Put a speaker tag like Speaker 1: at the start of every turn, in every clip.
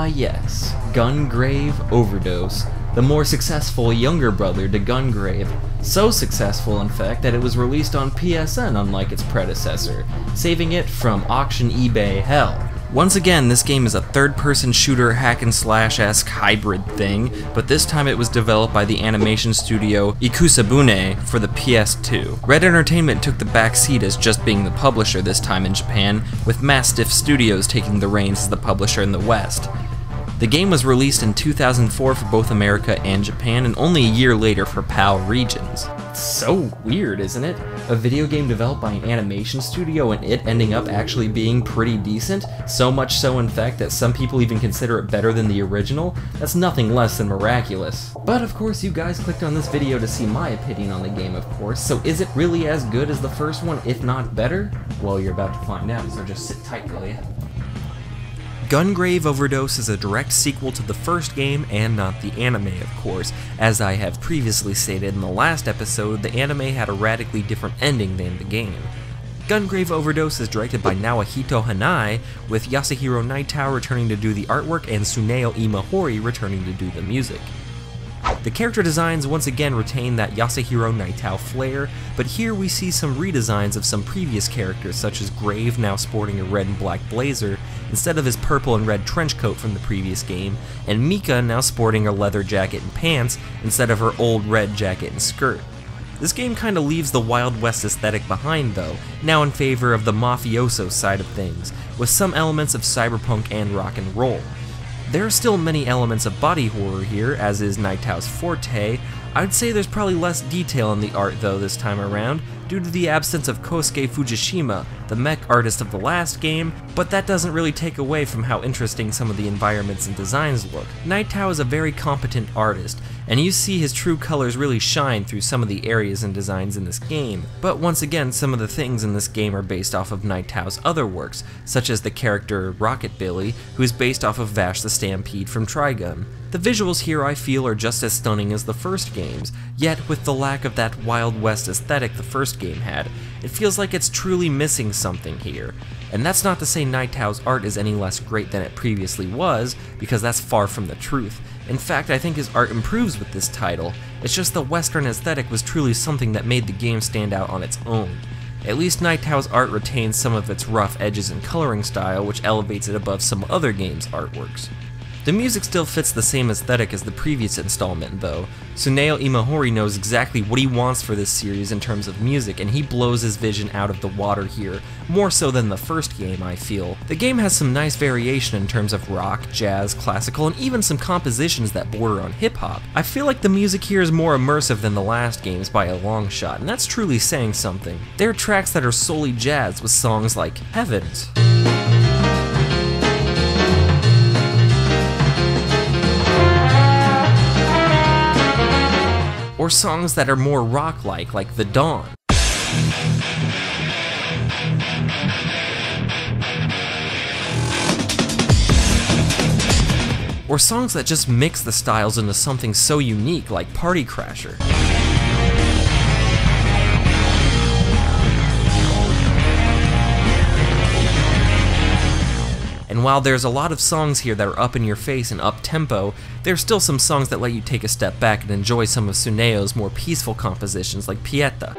Speaker 1: yes, Gungrave Overdose, the more successful younger brother to Gungrave. So successful, in fact, that it was released on PSN unlike its predecessor, saving it from auction eBay hell. Once again, this game is a third-person shooter hack-and-slash-esque hybrid thing, but this time it was developed by the animation studio Ikusabune for the PS2. Red Entertainment took the back seat as just being the publisher this time in Japan, with Mastiff Studios taking the reins as the publisher in the West. The game was released in 2004 for both America and Japan, and only a year later for PAL regions. It's so weird, isn't it? A video game developed by an animation studio and it ending up actually being pretty decent, so much so in fact that some people even consider it better than the original. That's nothing less than miraculous. But of course you guys clicked on this video to see my opinion on the game, of course, so is it really as good as the first one, if not better? Well, you're about to find out, so just sit tight, will ya? Gungrave Overdose is a direct sequel to the first game, and not the anime, of course. As I have previously stated in the last episode, the anime had a radically different ending than the game. Gungrave Overdose is directed by Naohito Hanai, with Yasuhiro Naito returning to do the artwork and Tsuneo Imahori returning to do the music. The character designs once again retain that Yasuhiro Naito flair, but here we see some redesigns of some previous characters, such as Grave now sporting a red and black blazer instead of his purple and red trench coat from the previous game, and Mika now sporting a leather jacket and pants instead of her old red jacket and skirt. This game kinda leaves the Wild West aesthetic behind though, now in favor of the mafioso side of things, with some elements of cyberpunk and rock and roll. There are still many elements of body horror here, as is Naito's forte. I'd say there's probably less detail in the art though this time around, due to the absence of Kosuke Fujishima, the mech artist of the last game, but that doesn't really take away from how interesting some of the environments and designs look. Naito is a very competent artist, and you see his true colors really shine through some of the areas and designs in this game, but once again some of the things in this game are based off of Naito's other works, such as the character Rocket Billy, who is based off of Vash the Stampede from Trigun. The visuals here I feel are just as stunning as the first games, yet with the lack of that Wild West aesthetic the first game had, it feels like it's truly missing something here. And that's not to say Naito's art is any less great than it previously was, because that's far from the truth. In fact, I think his art improves with this title. It's just the Western aesthetic was truly something that made the game stand out on its own. At least Naito's art retains some of its rough edges and coloring style, which elevates it above some other games' artworks. The music still fits the same aesthetic as the previous installment though. Tsuneo Imahori knows exactly what he wants for this series in terms of music, and he blows his vision out of the water here, more so than the first game I feel. The game has some nice variation in terms of rock, jazz, classical, and even some compositions that border on hip-hop. I feel like the music here is more immersive than the last games by a long shot, and that's truly saying something. There are tracks that are solely jazz with songs like Heavens, or songs that are more rock-like, like The Dawn. Or songs that just mix the styles into something so unique, like Party Crasher. And while there's a lot of songs here that are up in your face and up-tempo, there's still some songs that let you take a step back and enjoy some of Tsuneo's more peaceful compositions like Pieta.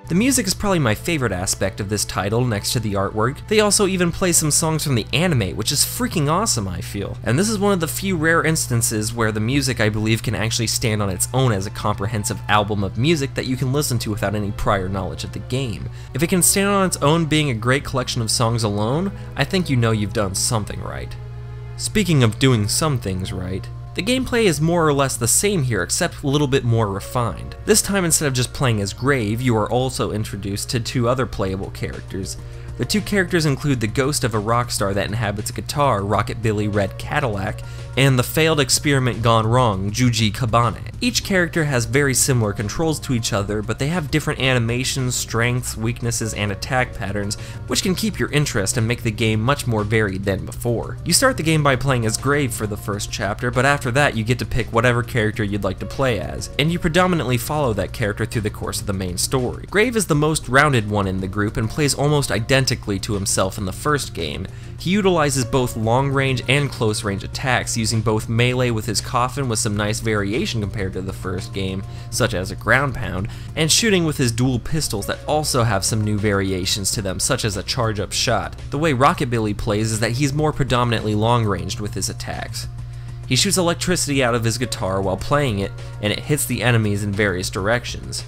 Speaker 1: The music is probably my favorite aspect of this title next to the artwork. They also even play some songs from the anime, which is freaking awesome I feel. And this is one of the few rare instances where the music I believe can actually stand on its own as a comprehensive album of music that you can listen to without any prior knowledge of the game. If it can stand on its own being a great collection of songs alone, I think you know you've done something right. Speaking of doing some things right, the gameplay is more or less the same here, except a little bit more refined. This time, instead of just playing as Grave, you are also introduced to two other playable characters. The two characters include the ghost of a rock star that inhabits a guitar, Rocket Billy Red Cadillac, and the failed experiment gone wrong, Juji Kabane.
Speaker 2: Each character has very similar controls to each other, but they have different animations, strengths, weaknesses, and attack patterns, which can keep your interest and make the game much more varied than before. You start the game by playing as Grave for the first chapter, but after that you get to pick whatever character you'd like to play as, and you predominantly follow that character through the course of the main story. Grave is the most rounded one in the group and plays almost identically to himself in the first game. He utilizes both long-range and close-range attacks, using both melee with his coffin with some nice variation compared to the first game, such as a ground pound, and shooting with his dual pistols that also have some new variations to them, such as a charge-up shot. The way Rockabilly plays is that he's more predominantly long-ranged with his attacks. He shoots electricity out of his guitar while playing it, and it hits the enemies in various directions.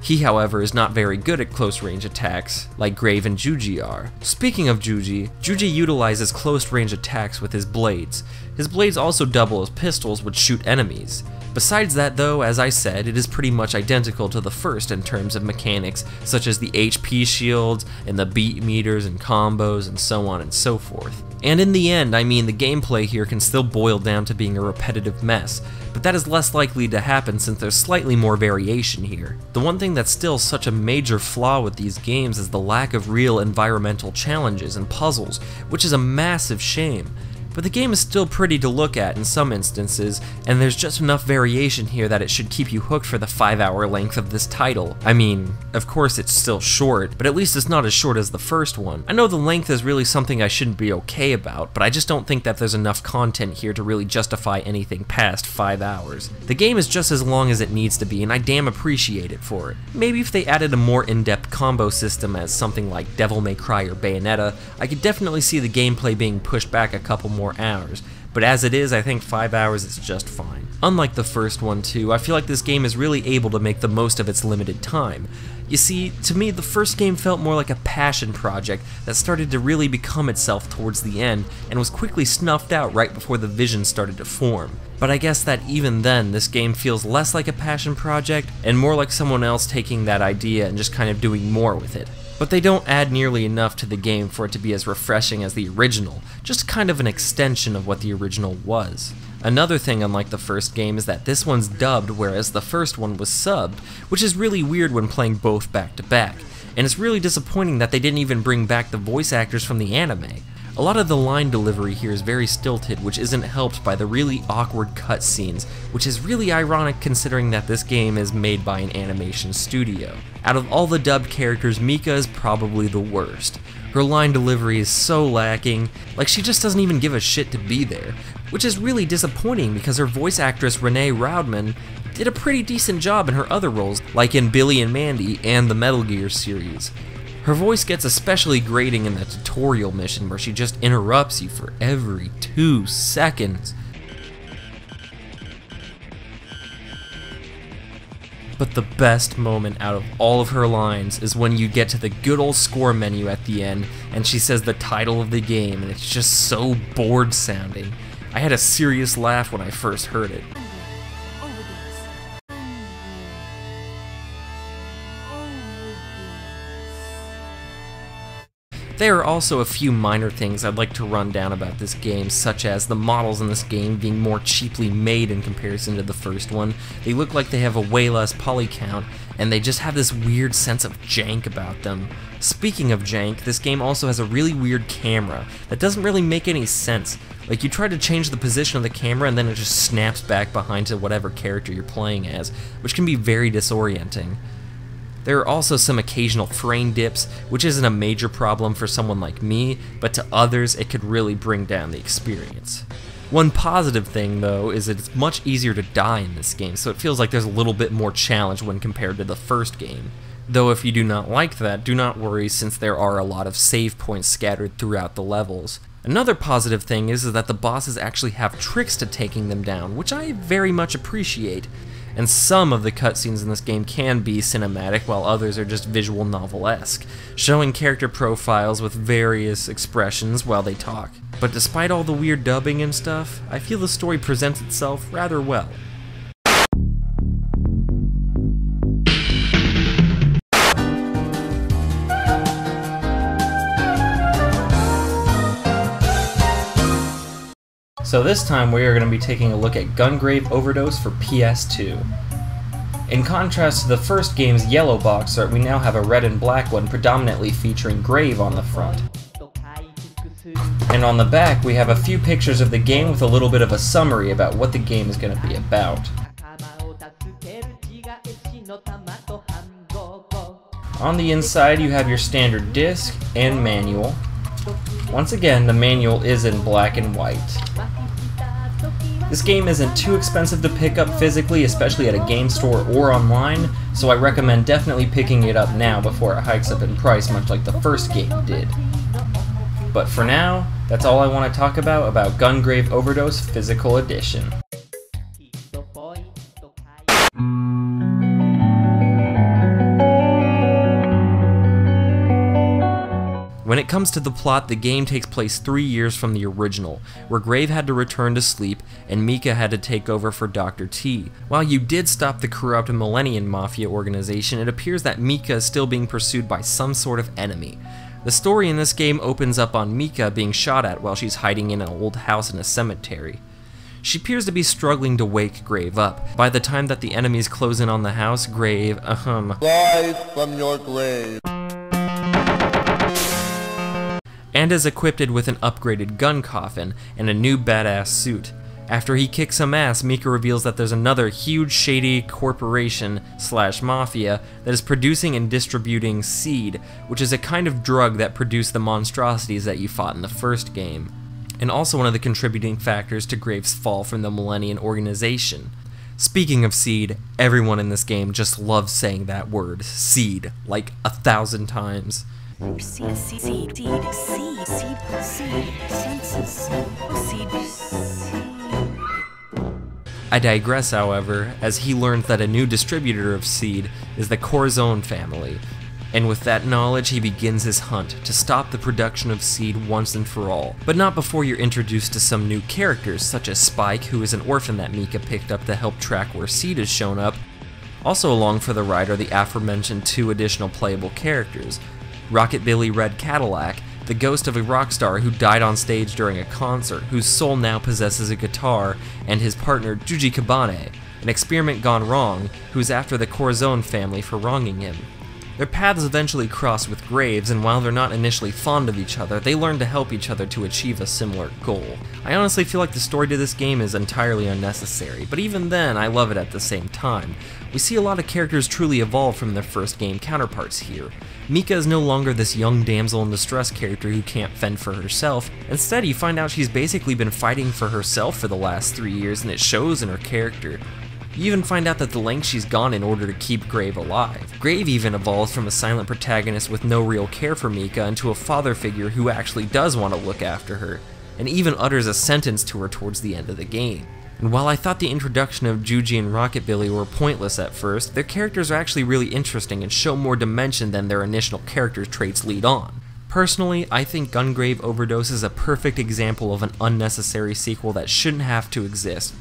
Speaker 2: He, however, is not very good at close-range attacks, like Grave and Juji are. Speaking of Juji utilizes close-range attacks with his blades. His blades also double as pistols, which shoot enemies. Besides that though, as I said, it is pretty much identical to the first in terms of mechanics, such as the HP shields, and the beat meters and combos, and so on and so forth. And in the end, I mean, the gameplay here can still boil down to being a repetitive mess, but that is less likely to happen since there's slightly more variation here. The one thing that's still such a major flaw with these games is the lack of real environmental challenges and puzzles, which is a massive shame. But the game is still pretty to look at in some instances, and there's just enough variation here that it should keep you hooked for the 5-hour length of this title. I mean, of course it's still short, but at least it's not as short as the first one. I know the length is really something I shouldn't be okay about, but I just don't think that there's enough content here to really justify anything past 5 hours. The game is just as long as it needs to be, and I damn appreciate it for it. Maybe if they added a more in-depth combo system as something like Devil May Cry or Bayonetta, I could definitely see the gameplay being pushed back a couple more hours, but as it is, I think 5 hours is just fine. Unlike the first one too, I feel like this game is really able to make the most of its limited time. You see, to me, the first game felt more like a passion project that started to really become itself towards the end, and was quickly snuffed out right before the vision started to form. But I guess that even then, this game feels less like a passion project, and more like someone else taking that idea and just kind of doing more with it. But they don't add nearly enough to the game for it to be as refreshing as the original, just kind of an extension of what the original was. Another thing unlike the first game is that this one's dubbed, whereas the first one was subbed, which is really weird when playing both back to back, and it's really disappointing that they didn't even bring back the voice actors from the anime. A lot of the line delivery here is very stilted, which isn't helped by the really awkward cutscenes, which is really ironic considering that this game is made by an animation studio. Out of all the dubbed characters, Mika is probably the worst. Her line delivery is so lacking, like she just doesn't even give a shit to be there, which is really disappointing because her voice actress Renee Raudman did a pretty decent job in her other roles, like in Billy and Mandy and the Metal Gear series. Her voice gets especially grating in the tutorial mission where she just interrupts you for every 2 seconds. But the best moment out of all of her lines is when you get to the good old score menu at the end and she says the title of the game, and it's just so bored sounding. I had a serious laugh when I first heard it. There are also a few minor things I'd like to run down about this game, such as the models in this game being more cheaply made in comparison to the first one. They look like they have a way less poly count, and they just have this weird sense of jank about them. Speaking of jank, this game also has a really weird camera that doesn't really make any sense. Like, you try to change the position of the camera and then it just snaps back behind to whatever character you're playing as, which can be very disorienting. There are also some occasional frame dips, which isn't a major problem for someone like me, but to others it could really bring down the experience. One positive thing though is that it's much easier to die in this game, so it feels like there's a little bit more challenge when compared to the first game. Though if you do not like that, do not worry since there are a lot of save points scattered throughout the levels. Another positive thing is that the bosses actually have tricks to taking them down, which I very much appreciate. And some of the cutscenes in this game can be cinematic, while others are just visual novel-esque, showing character profiles with various expressions while they talk. But despite all the weird dubbing and stuff, I feel the story presents itself rather well.
Speaker 1: So this time we are going to be taking a look at Gungrave Overdose for PS2. In contrast to the first game's yellow box art, we now have a red and black one predominantly featuring Grave on the front. And on the back we have a few pictures of the game with a little bit of a summary about what the game is going to be about. On the inside you have your standard disc and manual. Once again, the manual is in black and white. This game isn't too expensive to pick up physically, especially at a game store or online, so I recommend definitely picking it up now before it hikes up in price, much like the first game did. But for now, that's all I want to talk about Gungrave Overdose Physical Edition.
Speaker 2: When it comes to the plot, the game takes place 3 years from the original, where Grave had to return to sleep and Mika had to take over for Dr. T. While you did stop the corrupt Millennium Mafia organization, it appears that Mika is still being pursued by some sort of enemy. The story in this game opens up on Mika being shot at while she's hiding in an old house in a cemetery. She appears to be struggling to wake Grave up. By the time that the enemies close in on the house, Grave,
Speaker 3: Rise from your grave.
Speaker 2: and is equipped with an upgraded gun coffin and a new badass suit. After he kicks some ass, Mika reveals that there's another huge shady corporation / mafia that is producing and distributing seed, which is a kind of drug that produced the monstrosities that you fought in the first game, and also one of the contributing factors to Grave's fall from the Millennium organization. Speaking of seed, everyone in this game just loves saying that word, seed, like 1,000 times. I digress, however, as he learns that a new distributor of seed is the Corazon family, and with that knowledge he begins his hunt to stop the production of seed once and for all. But not before you're introduced to some new characters, such as Spike, who is an orphan that Mika picked up to help track where seed has shown up. Also along for the ride are the aforementioned 2 additional playable characters, Rockabilly Red Cadillac, the ghost of a rock star who died on stage during a concert, whose soul now possesses a guitar, and his partner Juji Kabane, an experiment gone wrong, who's after the Corazon family for wronging him. Their paths eventually cross with Graves, and while they're not initially fond of each other, they learn to help each other to achieve a similar goal. I honestly feel like the story to this game is entirely unnecessary, but even then, I love it at the same time. We see a lot of characters truly evolve from their first game counterparts here. Mika is no longer this young damsel in distress character who can't fend for herself. Instead, you find out she's basically been fighting for herself for the last 3 years, and it shows in her character. You even find out that the lengths she's gone in order to keep Grave alive. Grave even evolves from a silent protagonist with no real care for Mika into a father figure who actually does want to look after her, and even utters a sentence to her towards the end of the game. And while I thought the introduction of Juji and Rockabilly were pointless at first, their characters are actually really interesting and show more dimension than their initial character traits lead on. Personally, I think Gungrave Overdose is a perfect example of an unnecessary sequel that shouldn't have to exist,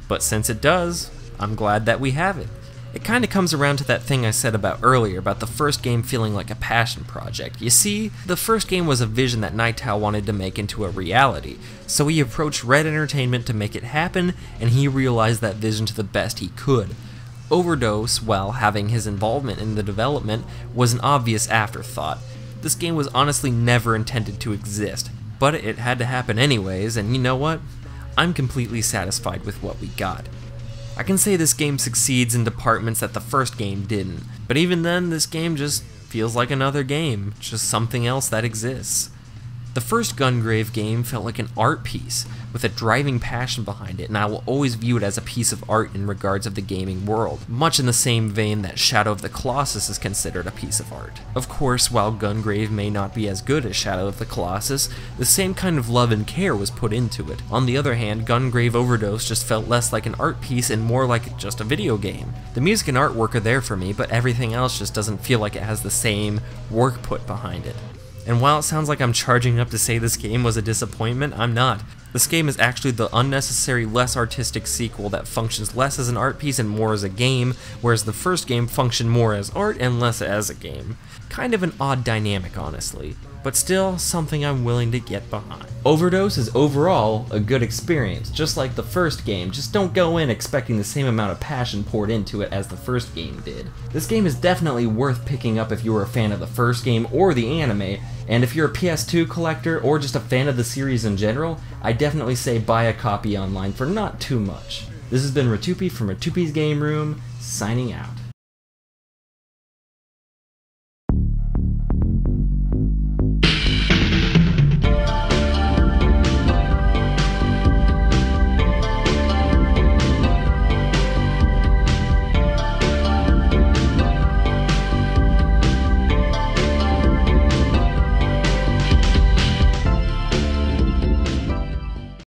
Speaker 2: but since it does, I'm glad that we have it. It kinda comes around to that thing I said about earlier, about the first game feeling like a passion project. You see, the first game was a vision that Nyth wanted to make into a reality, so he approached Red Entertainment to make it happen, and he realized that vision to the best he could. Overdose, while having his involvement in the development, was an obvious afterthought. This game was honestly never intended to exist, but it had to happen anyways, and you know what? I'm completely satisfied with what we got. I can say this game succeeds in departments that the first game didn't, but even then this game just feels like another game, just something else that exists. The first Gungrave game felt like an art piece, with a driving passion behind it, and I will always view it as a piece of art in regards of the gaming world, much in the same vein that Shadow of the Colossus is considered a piece of art. Of course, while Gungrave may not be as good as Shadow of the Colossus, the same kind of love and care was put into it. On the other hand, Gungrave Overdose just felt less like an art piece and more like just a video game. The music and artwork are there for me, but everything else just doesn't feel like it has the same work put behind it. And while it sounds like I'm charging up to say this game was a disappointment, I'm not. This game is actually the unnecessary, less artistic sequel that functions less as an art piece and more as a game, whereas the first game functioned more as art and less as a game. Kind of an odd dynamic, honestly, but still something I'm willing to get behind.
Speaker 1: Overdose is overall a good experience, just like the first game. Just don't go in expecting the same amount of passion poured into it as the first game did. This game is definitely worth picking up if you were a fan of the first game or the anime, and if you're a PS2 collector or just a fan of the series in general, I definitely say buy a copy online for not too much. This has been Rtyuiope from Rtyuiope's Game Room, signing out.